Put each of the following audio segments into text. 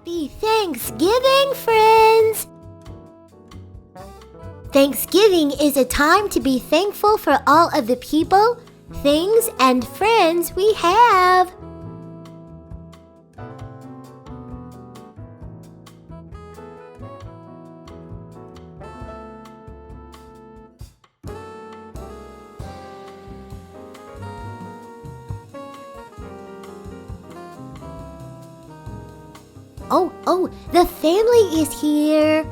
Happy Thanksgiving, friends! Thanksgiving is a time to be thankful for all of the people, things, and friends we have. Oh, the family is here.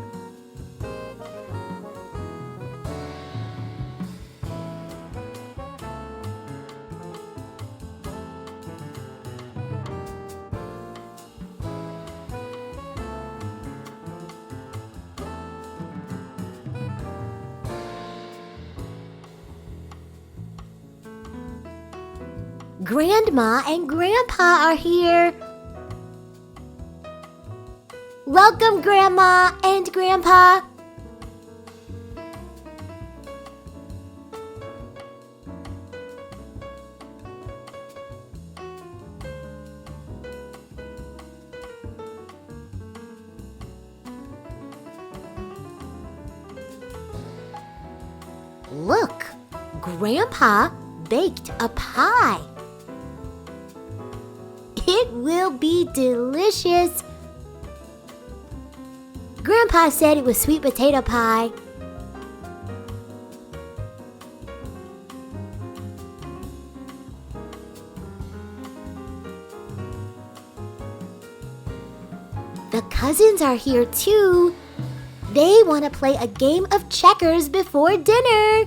Grandma and Grandpa are here. Welcome, Grandma and Grandpa. Look, Grandpa baked a pie. It will be delicious. Grandpa said it was sweet potato pie. The cousins are here too. They want to play a game of checkers before dinner.